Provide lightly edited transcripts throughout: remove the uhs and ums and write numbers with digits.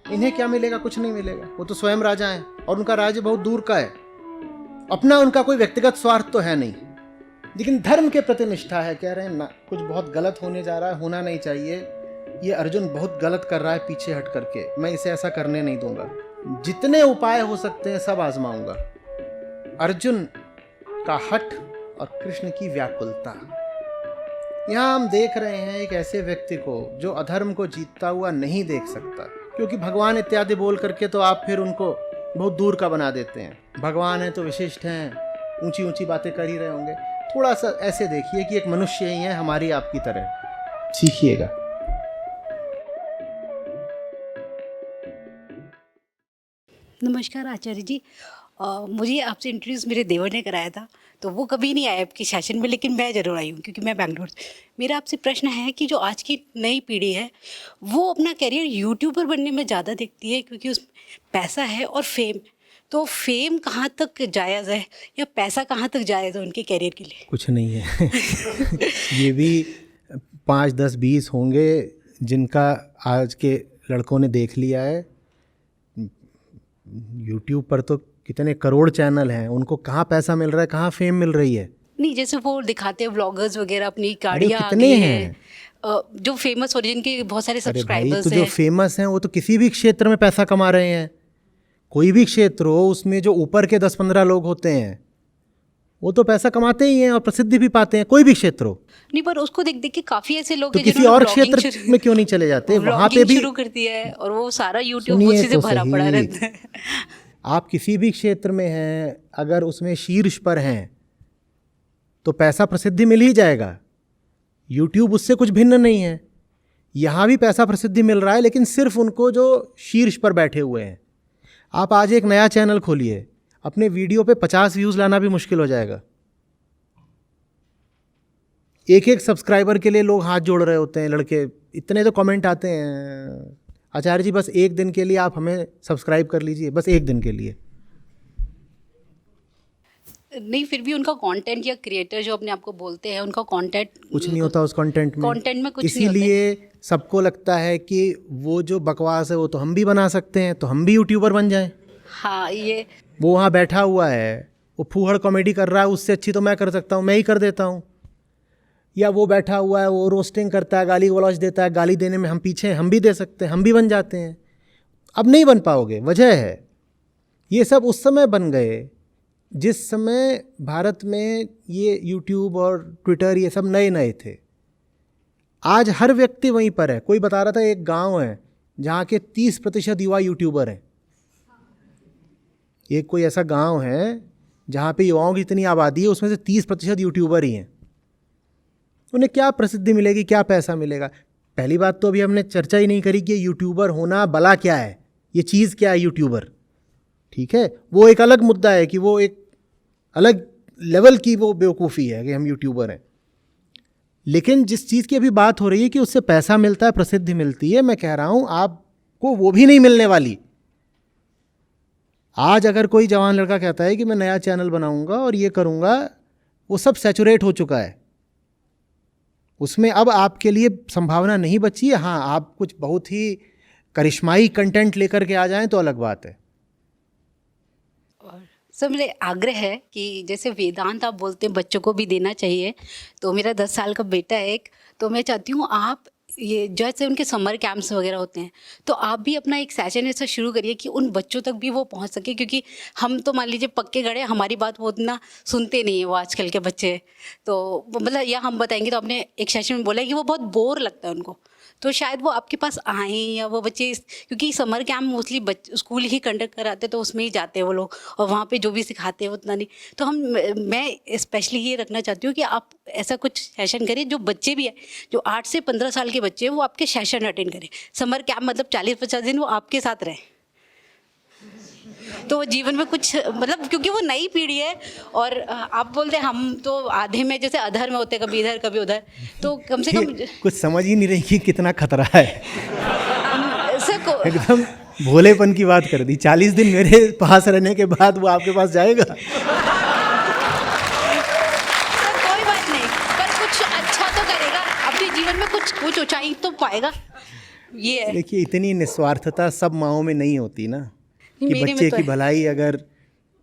इन्हें क्या मिलेगा? कुछ नहीं मिलेगा। वो तो स्वयं राजा हैं और उनका राज्य बहुत दूर का है। अपना उनका कोई व्यक्तिगत स्वार्थ तो है नहीं, लेकिन धर्म के प्रति निष्ठा है। कह रहे हैं ना, कुछ बहुत गलत होने जा रहा है, होना नहीं चाहिए, ये अर्जुन बहुत गलत कर रहा है पीछे हट करके, मैं इसे ऐसा करने नहीं दूंगा। जितने उपाय हो सकते हैं सब आजमाऊंगा। अर्जुन का हठ और कृष्ण की व्याकुलता। यहाँ हम देख रहे हैं एक ऐसे व्यक्ति को जो अधर्म को जीतता हुआ नहीं देख सकता, क्योंकि भगवान इत्यादि बोल करके तो आप फिर उनको बहुत दूर का बना देते हैं। भगवान है तो विशिष्ट हैं, ऊंची ऊंची बातें कर ही रहे होंगे। थोड़ा सा ऐसे देखिए कि एक मनुष्य ही है हमारी आपकी तरह, सीखिएगा। नमस्कार आचार्य जी। मुझे आपसे इंट्रोड्यूस मेरे देवर ने कराया था, तो वो कभी नहीं आए आपके सेशन में, लेकिन मैं ज़रूर आई हूँ क्योंकि मैं बैंगलोर। मेरा आपसे प्रश्न है कि जो आज की नई पीढ़ी है वो अपना करियर यूट्यूबर बनने में ज़्यादा देखती है, क्योंकि उसमें पैसा है और फेम। तो फेम कहाँ तक जायज़ है या पैसा कहाँ तक जायज़ है उनके करियर के लिए? कुछ नहीं है। ये भी 5, 10, 20 होंगे जिनका आज के लड़कों ने देख लिया है। यूट्यूब पर तो कितने करोड़ चैनल हैं, उनको कहाँ पैसा मिल रहा है, कहाँ फेम मिल रही है? नहीं, जैसे वो दिखाते हैं व्लॉगर्स वगैरह अपनी गाड़ियाँ कितने हैं जो फेमस हो रहे हैं, जिनके बहुत सारे सब्सक्राइबर्स तो हैं। जो फेमस हैं वो तो किसी भी क्षेत्र में पैसा कमा रहे हैं। कोई भी क्षेत्र हो, उसमें जो ऊपर के 10-15 लोग होते हैं वो तो पैसा कमाते ही हैं और प्रसिद्धि भी पाते हैं, कोई भी क्षेत्र हो। नहीं, पर उसको देख देख के काफी ऐसे लोग तो हैं किसी और क्षेत्र में क्यों नहीं चले जाते? वहां पे भी शुरू कर दिया है और वो सारा यूट्यूब उसी से भरा पड़ा रहता है। आप किसी भी क्षेत्र में हैं, अगर उसमें शीर्ष पर हैं तो पैसा प्रसिद्धि मिल ही जाएगा। यूट्यूब उससे कुछ भिन्न नहीं है। यहाँ भी पैसा प्रसिद्धि मिल रहा है, लेकिन सिर्फ उनको जो शीर्ष पर बैठे हुए हैं। आप आज एक नया चैनल खोलिए, अपने वीडियो पे 50 व्यूज़ लाना भी मुश्किल हो जाएगा। एक सब्सक्राइबर के लिए लोग हाथ जोड़ रहे होते हैं, लड़के इतने तो कमेंट आते हैं। आचार्य जी बस एक दिन के लिए आप हमें सब्सक्राइब कर लीजिए, बस एक दिन के लिए। नहीं, फिर भी उनका कंटेंट या क्रिएटर जो अपने आप को बोलते हैं, उनका कंटेंट कुछ नहीं होता उस कंटेंट में कुछ नहीं होता। इसीलिए सबको लगता है कि वो जो बकवास है वो तो हम भी बना सकते हैं, तो हम भी यूट्यूबर बन जाएं। हाँ, ये वो वहाँ बैठा हुआ है, वो फूहड़ कॉमेडी कर रहा है, उससे अच्छी तो मैं कर सकता हूँ, मैं ही कर देता हूँ। या वो बैठा हुआ है, वो रोस्टिंग करता है, गाली गलौज देता है, गाली देने में हम पीछे हैं, हम भी दे सकते हैं, हम भी बन जाते हैं। अब नहीं बन पाओगे, वजह है ये सब उस समय बन गए जिस समय भारत में ये यूट्यूब और ट्विटर ये सब नए नए थे। आज हर व्यक्ति वहीं पर है। कोई बता रहा था एक गांव है जहाँ के 30% युवा यूट्यूबर हैं। एक कोई ऐसा गांव है जहाँ पे युवाओं की इतनी आबादी है, उसमें से 30% यूट्यूबर ही हैं। उन्हें क्या प्रसिद्धि मिलेगी, क्या पैसा मिलेगा? पहली बात तो अभी हमने चर्चा ही नहीं करी कि यूट्यूबर होना भला क्या है, ये चीज़ क्या है यूट्यूबर। ठीक है, वो एक अलग मुद्दा है कि वो एक अलग लेवल की वो बेवकूफ़ी है कि हम यूट्यूबर हैं। लेकिन जिस चीज़ की अभी बात हो रही है कि उससे पैसा मिलता है, प्रसिद्धि मिलती है, मैं कह रहा हूँ आपको वो भी नहीं मिलने वाली। आज अगर कोई जवान लड़का कहता है कि मैं नया चैनल बनाऊंगा और ये करूंगा, वो सब सैचुरेट हो चुका है, उसमें अब आपके लिए संभावना नहीं बची है। हाँ, आप कुछ बहुत ही करिश्माई कंटेंट लेकर के आ जाएं तो अलग बात है। और सर, मेरे आग्रह है कि जैसे वेदांत आप बोलते हैं बच्चों को भी देना चाहिए, तो मेरा 10 साल का बेटा है एक, तो मैं चाहती हूँ आप ये जैसे उनके समर कैंप्स वगैरह होते हैं, तो आप भी अपना एक सेशन ऐसा शुरू करिए कि उन बच्चों तक भी वो पहुंच सके। क्योंकि हम तो मान लीजिए पक्के गड़े, हमारी बात वो उतना सुनते नहीं है वो आजकल के बच्चे। तो मतलब या हम बताएंगे तो आपने एक सेशन में बोला कि वो बहुत बोर लगता है उनको, तो शायद वो आपके पास आएँ, या वो बच्चे, क्योंकि समर कैंप मोस्टली स्कूल ही कंडक्ट कराते तो उसमें ही जाते हैं वो लोग, और वहाँ पे जो भी सिखाते हैं उतना नहीं। तो मैं स्पेशली ये रखना चाहती हूँ कि आप ऐसा कुछ सेशन करें जो बच्चे भी हैं, जो 8 से 15 साल के बच्चे हैं, वो आपके सेशन अटेंड करें। समर कैंप मतलब 40-50 दिन वो आपके साथ रहें, तो वो जीवन में कुछ मतलब, क्योंकि वो नई पीढ़ी है। और आप बोलते हैं हम तो आधे में जैसे अधर में होते, कभी इधर कभी उधर, तो कम से कम कुछ समझ ही नहीं रही कि कितना खतरा है। सर एकदम भोलेपन की बात कर दी। 40 दिन मेरे पास रहने के बाद वो आपके पास जाएगा? कोई बात कुछ अच्छा तो करेगा अपने जीवन में, कुछ ऊंचाई तो पाएगा। ये है। देखिए, इतनी निस्वार्थता सब माँओं में नहीं होती ना कि मेरे में बच्चे तो की है। भलाई अगर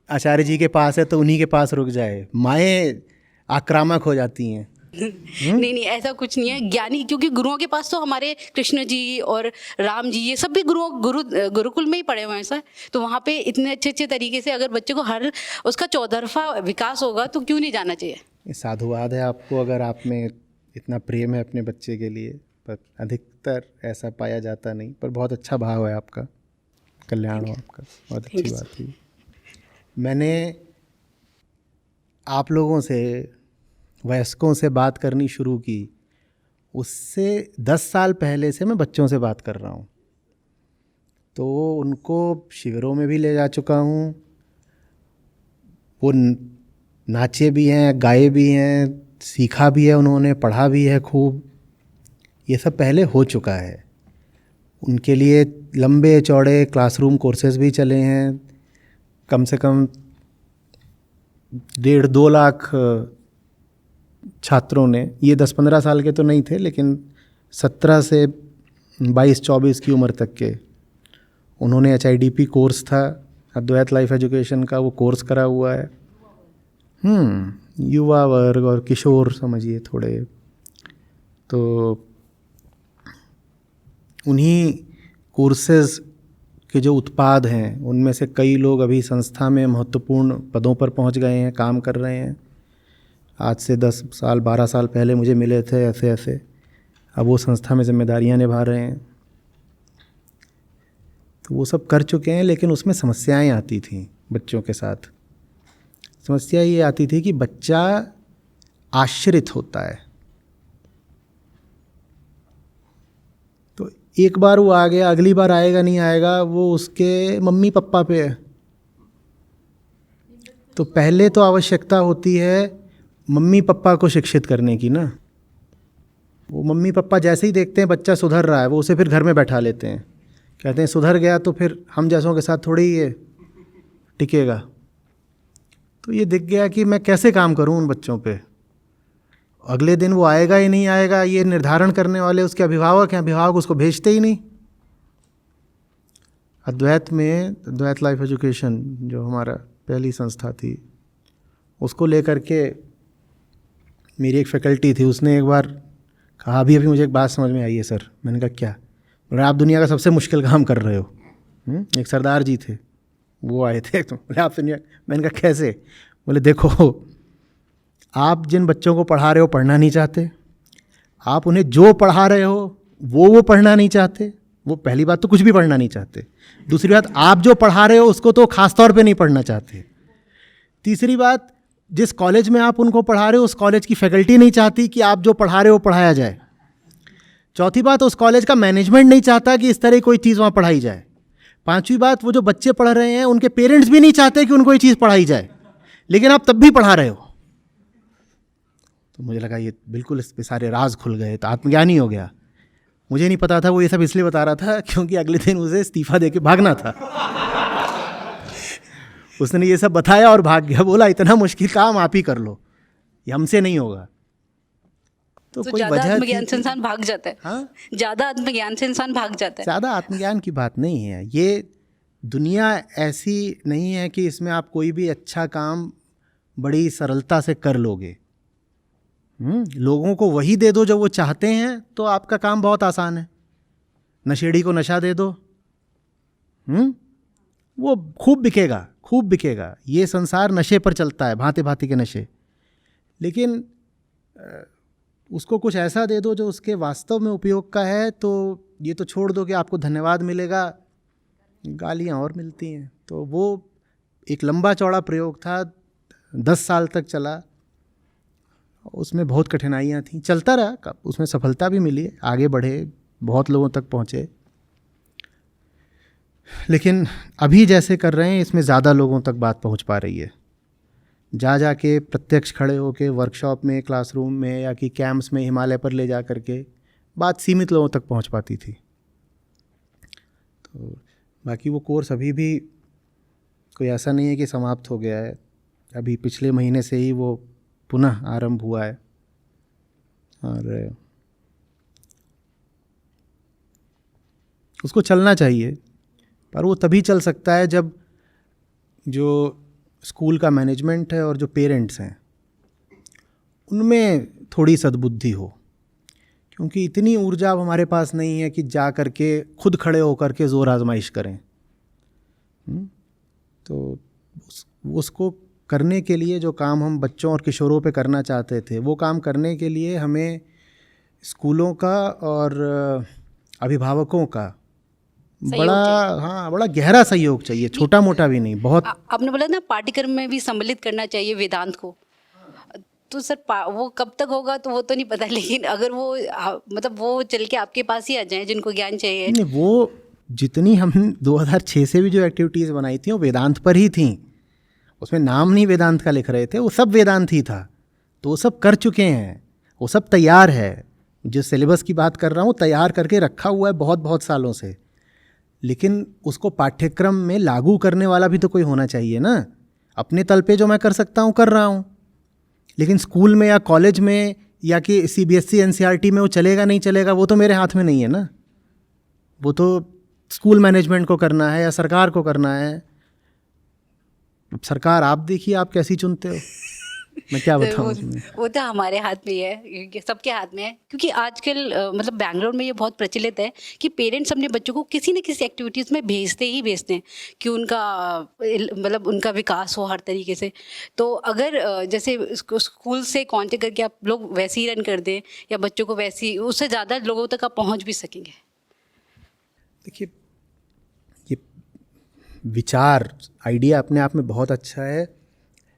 आचार्य जी के पास है तो उन्हीं के पास रुक जाए। माएँ आक्रामक हो जाती हैं। नहीं ऐसा कुछ नहीं है। ज्ञानी, क्योंकि गुरुओं के पास तो हमारे कृष्ण जी और राम जी ये सब भी गुरुकुल में ही पढ़े हुए हैं सर। तो वहाँ पे इतने अच्छे तरीके से अगर बच्चे को हर उसका चौतरफा विकास होगा तो क्यों नहीं जाना चाहिए। ये साधुवाद है आपको, अगर आप में इतना प्रेम है अपने बच्चे के लिए, पर अधिकतर ऐसा पाया जाता नहीं। पर बहुत अच्छा भाव है आपका, कल्याण हो आपका, बहुत अच्छी बात है। मैंने आप लोगों से, वयस्कों से बात करनी शुरू की, उससे 10 साल पहले से मैं बच्चों से बात कर रहा हूँ। तो उनको शिविरों में भी ले जा चुका हूँ, वो नाचे भी हैं, गाए भी हैं, सीखा भी है उन्होंने, पढ़ा भी है खूब। ये सब पहले हो चुका है। उनके लिए लंबे चौड़े क्लासरूम कोर्सेज भी चले हैं। कम से कम 1.5-2 लाख छात्रों ने, ये 10-15 साल के तो नहीं थे, लेकिन 17 से 22-24 की उम्र तक के, उन्होंने HIDP कोर्स था, अद्वैत लाइफ एजुकेशन का, वो कोर्स करा हुआ है। युवा वर्ग और किशोर समझिए थोड़े, तो उन्हीं कोर्सेज के जो उत्पाद हैं उनमें से कई लोग अभी संस्था में महत्वपूर्ण पदों पर पहुंच गए हैं, काम कर रहे हैं। आज से 10 साल 12 साल पहले मुझे मिले थे ऐसे ऐसे, अब वो संस्था में जिम्मेदारियां निभा रहे हैं। तो वो सब कर चुके हैं, लेकिन उसमें समस्याएं आती थी बच्चों के साथ। समस्या ये आती थी कि बच्चा आश्रित होता है। तो एक बार वो आ गया, अगली बार आएगा नहीं आएगा, वो उसके मम्मी पापा पे है। तो पहले तो आवश्यकता होती है मम्मी पापा को शिक्षित करने की ना। वो मम्मी पापा जैसे ही देखते हैं बच्चा सुधर रहा है, वो उसे फिर घर में बैठा लेते हैं, कहते हैं सुधर गया तो फिर हम जैसों के साथ थोड़ी ये टिकेगा। तो ये दिख गया कि मैं कैसे काम करूं उन बच्चों पे। अगले दिन वो आएगा ही नहीं आएगा, ये निर्धारण करने वाले उसके अभिभावक हैं, अभिभावक उसको भेजते ही नहीं। अद्वैत में, अद्वैत लाइफ एजुकेशन जो हमारा पहली संस्था थी, उसको लेकर के मेरी एक फैकल्टी थी, उसने एक बार कहा, अभी मुझे एक बात समझ में आई है सर। मैंने कहा क्या? बोले आप दुनिया का सबसे मुश्किल काम कर रहे हो। एक सरदार जी थे, वो आए थे, तो बोले आप दुनिया। मैंने कहा कैसे? बोले देखो, आप जिन बच्चों को पढ़ा रहे हो पढ़ना नहीं चाहते, आप उन्हें जो पढ़ा रहे हो वो पढ़ना नहीं चाहते। वो पहली बात तो कुछ भी पढ़ना नहीं चाहते। दूसरी बात, आप जो पढ़ा रहे हो उसको तो खास तौर पे नहीं पढ़ना चाहते। तीसरी बात, जिस कॉलेज में आप उनको पढ़ा रहे हो उस कॉलेज की फैकल्टी नहीं चाहती कि आप जो पढ़ा रहे हो पढ़ाया जाए। चौथी बात, उस कॉलेज का मैनेजमेंट नहीं चाहता कि इस तरह कोई चीज़ वहाँ पढ़ाई जाए। पांचवी बात, वो जो बच्चे पढ़ रहे हैं उनके पेरेंट्स भी नहीं चाहते कि उनको ये चीज़ पढ़ाई जाए, लेकिन आप तब भी पढ़ा रहे हो। तो मुझे लगा ये बिल्कुल इस पे सारे राज खुल गए, तो आत्मज्ञानी हो गया। मुझे नहीं पता था वो ये सब इसलिए बता रहा था क्योंकि अगले दिन उसे इस्तीफा दे के भागना था। उसने ये सब बताया और भाग गया, बोला इतना मुश्किल काम आप ही कर लो, ये हमसे नहीं होगा। तो कोई वजह आत्मज्ञान से इंसान भाग जाता है। हाँ, ज़्यादा आत्मज्ञान से इंसान भाग जाता है। ज़्यादा आत्मज्ञान की बात नहीं है। ये दुनिया ऐसी नहीं है कि इसमें आप कोई भी अच्छा काम बड़ी सरलता से कर लोगे। लोगों को वही दे दो जो वो चाहते हैं तो आपका काम बहुत आसान है। नशेड़ी को नशा दे दो, वो खूब बिकेगा, खूब बिकेगा। ये संसार नशे पर चलता है, भांति भांति के नशे। लेकिन उसको कुछ ऐसा दे दो जो उसके वास्तव में उपयोग का है, तो ये तो छोड़ दो कि आपको धन्यवाद मिलेगा, गालियाँ और मिलती हैं। तो वो एक लंबा चौड़ा प्रयोग था, 10 साल तक चला। उसमें बहुत कठिनाइयाँ थीं, चलता रहा, उसमें सफलता भी मिली, आगे बढ़े, बहुत लोगों तक पहुँचे। लेकिन अभी जैसे कर रहे हैं इसमें ज़्यादा लोगों तक बात पहुँच पा रही है। जा के प्रत्यक्ष खड़े होके वर्कशॉप में, क्लासरूम में, या कि कैंप्स में हिमालय पर ले जा कर के बात सीमित लोगों तक पहुंच पाती थी। तो बाकी वो कोर्स अभी भी कोई ऐसा नहीं है कि समाप्त हो गया है। अभी पिछले महीने से ही वो पुनः आरंभ हुआ है। और उसको चलना चाहिए, पर वो तभी चल सकता है जब जो स्कूल का मैनेजमेंट है और जो पेरेंट्स हैं उनमें थोड़ी सद्बुद्धि हो, क्योंकि इतनी ऊर्जा अब हमारे पास नहीं है कि जा कर के खुद खड़े होकर के ज़ोर आजमाइश करें। तो उसको करने के लिए जो काम हम बच्चों और किशोरों पे करना चाहते थे, वो काम करने के लिए हमें स्कूलों का और अभिभावकों का बड़ा गहरा सहयोग चाहिए, छोटा मोटा भी नहीं, बहुत। आपने बोला ना पाठ्यक्रम में भी सम्मिलित करना चाहिए वेदांत को, तो सर वो कब तक होगा तो वो तो नहीं पता, लेकिन अगर वो मतलब वो चल के आपके पास ही आ जाए जिनको ज्ञान चाहिए। नहीं, वो जितनी हम 2006 से भी जो एक्टिविटीज़ बनाई थी वो वेदांत पर ही थी, उसमें नाम नहीं वेदांत का लिख रहे थे, वो सब वेदांत ही था। तो वो सब कर चुके हैं, वो सब तैयार है। जिस सिलेबस की बात कर रहा हूँ तैयार करके रखा हुआ है बहुत बहुत सालों से, लेकिन उसको पाठ्यक्रम में लागू करने वाला भी तो कोई होना चाहिए ना। अपने तल पे जो मैं कर सकता हूँ कर रहा हूँ, लेकिन स्कूल में या कॉलेज में या कि CBSE NCERT में वो चलेगा नहीं चलेगा वो तो मेरे हाथ में नहीं है ना। वो तो स्कूल मैनेजमेंट को करना है या सरकार को करना है। अब सरकार आप देखिए आप कैसी चुनते हो, मैं क्या बताऊँ उसमें। वो तो हमारे हाथ में ही है, सबके हाथ में है, क्योंकि आजकल मतलब बैंगलोर में ये बहुत प्रचलित है कि पेरेंट्स अपने बच्चों को किसी न किसी एक्टिविटीज़ में भेजते हैं कि उनका मतलब उनका विकास हो हर तरीके से। तो अगर जैसे स्कूल से कॉन्टेक्ट करके आप लोग वैसे ही रन कर दें या बच्चों को वैसी, उससे ज़्यादा लोगों तक आप पहुँच भी सकेंगे। देखिए, ये विचार आइडिया अपने आप में बहुत अच्छा है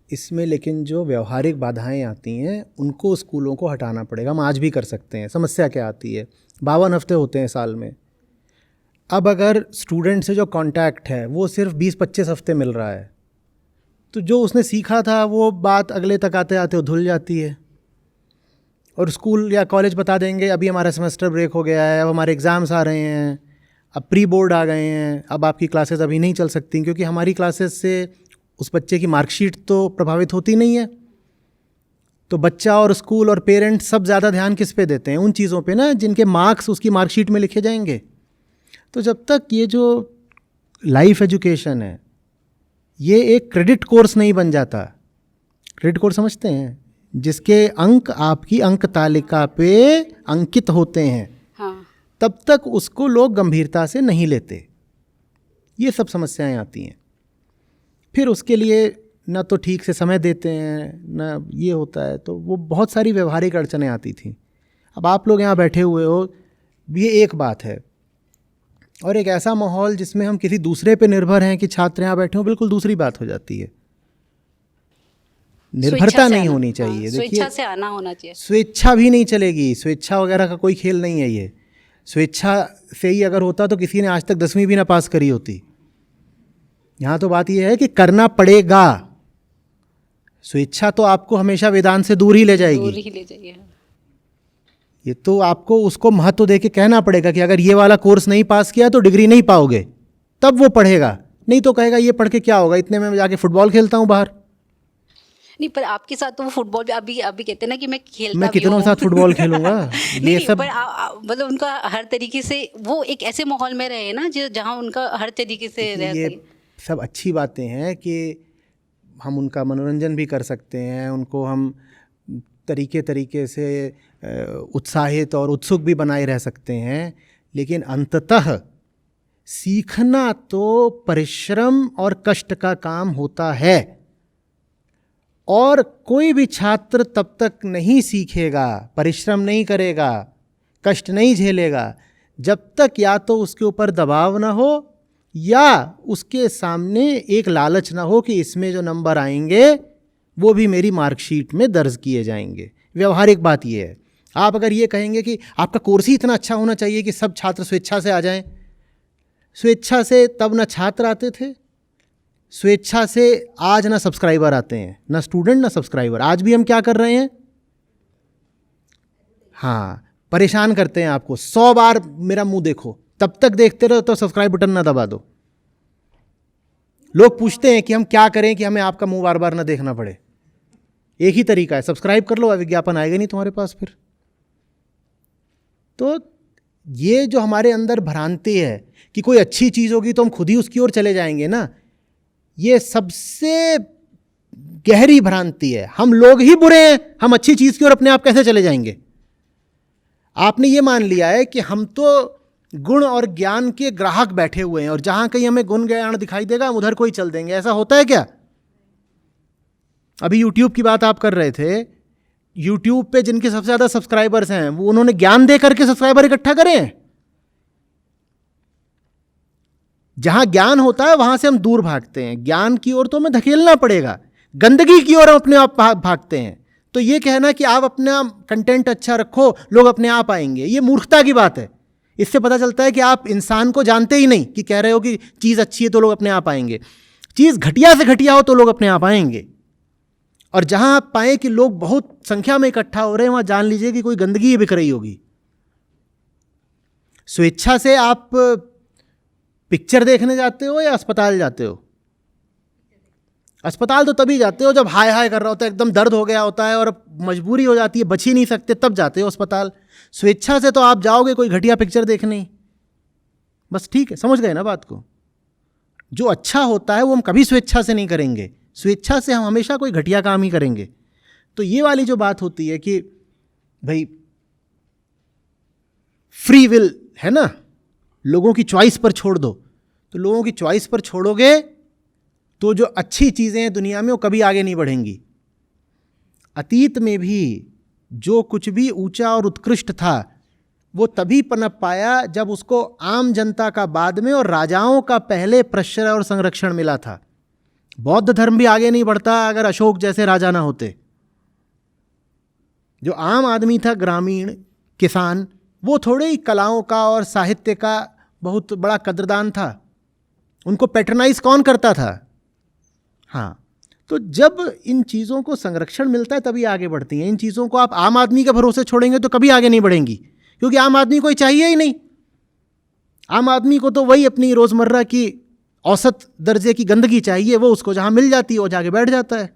इसमें, लेकिन जो व्यवहारिक बाधाएं आती हैं उनको स्कूलों को हटाना पड़ेगा। हम आज भी कर सकते हैं। समस्या क्या आती है, 52 हफ्ते होते हैं साल में। अब अगर स्टूडेंट से जो कांटेक्ट है वो सिर्फ 20-25 हफ्ते मिल रहा है, तो जो उसने सीखा था वो बात अगले तक आते आते वो धुल जाती है। और स्कूल या कॉलेज बता देंगे अभी हमारा सेमेस्टर ब्रेक हो गया है, अब हमारे एग्ज़ाम्स आ रहे हैं, अब प्री बोर्ड आ गए हैं, अब आपकी क्लासेस अभी नहीं चल सकती, क्योंकि हमारी क्लासेस से उस बच्चे की मार्कशीट तो प्रभावित होती नहीं है। तो बच्चा और स्कूल और पेरेंट्स सब ज़्यादा ध्यान किस पे देते हैं, उन चीज़ों पे ना जिनके मार्क्स उसकी मार्कशीट में लिखे जाएंगे। तो जब तक ये जो लाइफ एजुकेशन है ये एक क्रेडिट कोर्स नहीं बन जाता, क्रेडिट कोर्स समझते हैं, जिसके अंक आपकी अंक तालिका पे अंकित होते हैं, हाँ। तब तक उसको लोग गंभीरता से नहीं लेते। ये सब समस्याएं आती हैं। फिर उसके लिए ना तो ठीक से समय देते हैं, ना ये होता है, तो वो बहुत सारी व्यवहारिक अड़चनें आती थी। अब आप लोग यहाँ बैठे हुए हो, ये एक बात है, और एक ऐसा माहौल जिसमें हम किसी दूसरे पे निर्भर हैं कि छात्र यहाँ बैठे हो, बिल्कुल दूसरी बात हो जाती है। निर्भरता नहीं होनी चाहिए। देखिए, स्वेच्छा से आना होना चाहिए। स्वेच्छा भी नहीं चलेगी, स्वेच्छा वगैरह का कोई खेल नहीं है ये। स्वेच्छा से ही अगर होता तो किसी ने आज तक 10वीं भी ना पास करी होती। यहाँ तो बात यह है कि करना पड़ेगा। स्वेच्छा तो आपको हमेशा वेदांत से दूर ही ले जाएगी। ये तो आपको उसको महत्व दे के कहना पड़ेगा कि अगर ये वाला कोर्स नहीं पास किया तो डिग्री नहीं पाओगे, तब वो पढ़ेगा। नहीं तो कहेगा ये पढ़ के क्या होगा, इतने में जाके फुटबॉल खेलता हूँ बाहर। नहीं, पर आपके साथ तो वो फुटबॉल भी अभी कहते हैं ना कि मैं खेलता, मैं कितनों के साथ फुटबॉल खेलूंगा। ये सब मतलब उनका हर तरीके से वो एक ऐसे माहौल में रहे ना जहाँ उनका हर तरीके से ये सब अच्छी बातें हैं कि हम उनका मनोरंजन भी कर सकते हैं, उनको हम तरीके से उत्साहित और उत्सुक भी बनाए रह सकते हैं, लेकिन अंततः सीखना तो परिश्रम और कष्ट का काम होता है। और कोई भी छात्र तब तक नहीं सीखेगा, परिश्रम नहीं करेगा, कष्ट नहीं झेलेगा, जब तक या तो उसके ऊपर दबाव ना हो या उसके सामने एक लालच ना हो कि इसमें जो नंबर आएंगे वो भी मेरी मार्कशीट में दर्ज किए जाएंगे। व्यवहारिक बात ये है। आप अगर ये कहेंगे कि आपका कोर्स ही इतना अच्छा होना चाहिए कि सब छात्र स्वेच्छा से आ जाएं, स्वेच्छा से तब ना छात्र आते थे, स्वेच्छा से आज ना सब्सक्राइबर आते हैं, ना स्टूडेंट ना सब्सक्राइबर। आज भी हम क्या कर रहे हैं, हाँ, परेशान करते हैं आपको। 100 बार मेरा मुंह देखो, तब तक देखते रहो तो सब्सक्राइब बटन ना दबा दो। लोग पूछते हैं कि हम क्या करें कि हमें आपका मुंह बार बार ना देखना पड़े। एक ही तरीका है, सब्सक्राइब कर लो, विज्ञापन आएगा नहीं तुम्हारे पास। फिर तो ये जो हमारे अंदर भ्रांति है कि कोई अच्छी चीज़ होगी तो हम खुद ही उसकी ओर चले जाएंगे ना, ये सबसे गहरी भ्रांति है। हम लोग ही बुरे हैं, हम अच्छी चीज़ की ओर अपने आप कैसे चले जाएंगे? आपने ये मान लिया है कि हम तो गुण और ज्ञान के ग्राहक बैठे हुए हैं और जहां कहीं हमें गुण ज्ञान दिखाई देगा हम उधर कोई चल देंगे। ऐसा होता है क्या? अभी YouTube की बात आप कर रहे थे, YouTube पे जिनके सबसे ज़्यादा सब्सक्राइबर्स हैं वो उन्होंने ज्ञान दे करके सब्सक्राइबर इकट्ठा करे हैं। जहां ज्ञान होता है वहां से हम दूर भागते हैं, ज्ञान की ओर तो हमें धकेलना पड़ेगा, गंदगी की ओर हम अपने आप भागते हैं। तो ये कहना कि आप अपना कंटेंट अच्छा रखो लोग अपने आप आएंगे, ये मूर्खता की बात है। इससे पता चलता है कि आप इंसान को जानते ही नहीं कि कह रहे हो कि चीज़ अच्छी है तो लोग अपने आप आएंगे। चीज़ घटिया से घटिया हो तो लोग अपने आप आएंगे। और जहां आप पाए कि लोग बहुत संख्या में इकट्ठा हो रहे हैं वहां जान लीजिए कि कोई गंदगी बिक रही होगी। स्वेच्छा से आप पिक्चर देखने जाते हो या अस्पताल जाते हो? अस्पताल तो तभी जाते हो जब हाय हाय कर रहा होता है, एकदम दर्द हो गया होता है और मजबूरी हो जाती है, बच ही नहीं सकते, तब जाते हो अस्पताल। स्वेच्छा से तो आप जाओगे कोई घटिया पिक्चर देखने, बस ठीक है, समझ गए ना बात को। जो अच्छा होता है वो हम कभी स्वेच्छा से नहीं करेंगे, स्वेच्छा से हम हमेशा कोई घटिया काम ही करेंगे। तो ये वाली जो बात होती है कि भाई फ्री विल है ना, लोगों की चॉइस पर छोड़ दो, तो लोगों की चॉइस पर छोड़ोगे तो जो अच्छी चीज़ें हैं दुनिया में वो कभी आगे नहीं बढ़ेंगी। अतीत में भी जो कुछ भी ऊंचा और उत्कृष्ट था वो तभी पनप पाया जब उसको आम जनता का बाद में और राजाओं का पहले प्रश्रय और संरक्षण मिला था। बौद्ध धर्म भी आगे नहीं बढ़ता अगर अशोक जैसे राजा ना होते। जो आम आदमी था, ग्रामीण किसान, वो थोड़े ही कलाओं का और साहित्य का बहुत बड़ा कद्रदान था। उनको पैट्रनाइज कौन करता था? हाँ, तो जब इन चीज़ों को संरक्षण मिलता है तभी आगे बढ़ती हैं। इन चीज़ों को आप आम आदमी के भरोसे छोड़ेंगे तो कभी आगे नहीं बढ़ेंगी, क्योंकि आम आदमी को चाहिए ही नहीं। आम आदमी को तो वही अपनी रोज़मर्रा की औसत दर्जे की गंदगी चाहिए, वो उसको जहाँ मिल जाती है वो जाके बैठ जाता है।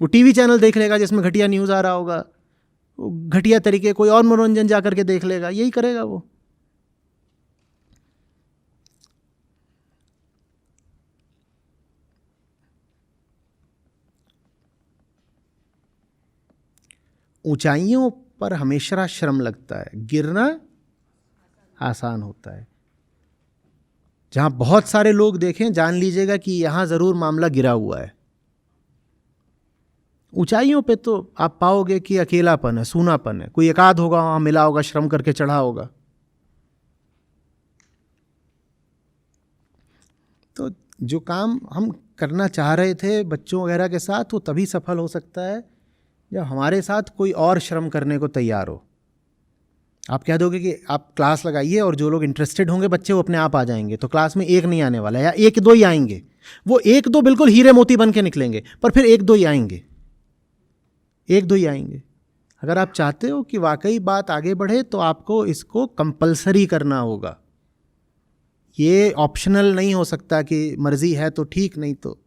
वो टीवी चैनल देख लेगा जिसमें घटिया न्यूज़ आ रहा होगा, घटिया तरीके कोई और मनोरंजन जा करके देख लेगा, यही करेगा वो। ऊंचाइयों पर हमेशा श्रम लगता है, गिरना आसान होता है। जहां बहुत सारे लोग देखें जान लीजिएगा कि यहां जरूर मामला गिरा हुआ है। ऊंचाइयों पे तो आप पाओगे कि अकेलापन है, सूनापन है, कोई एकाध होगा वहां मिला होगा, श्रम करके चढ़ा होगा। तो जो काम हम करना चाह रहे थे बच्चों वगैरह के साथ वो तभी सफल हो सकता है जब हमारे साथ कोई और श्रम करने को तैयार हो। आप कह दोगे कि आप क्लास लगाइए और जो लोग इंटरेस्टेड होंगे बच्चे वो अपने आप आ जाएंगे, तो क्लास में एक नहीं आने वाला है या एक दो ही आएंगे। वो एक दो बिल्कुल हीरे मोती बन के निकलेंगे, पर फिर एक दो ही आएंगे, एक दो ही आएंगे। अगर आप चाहते हो कि वाकई बात आगे बढ़े तो आपको इसको कंपलसरी करना होगा। ये ऑप्शनल नहीं हो सकता कि मर्जी है तो ठीक, नहीं तो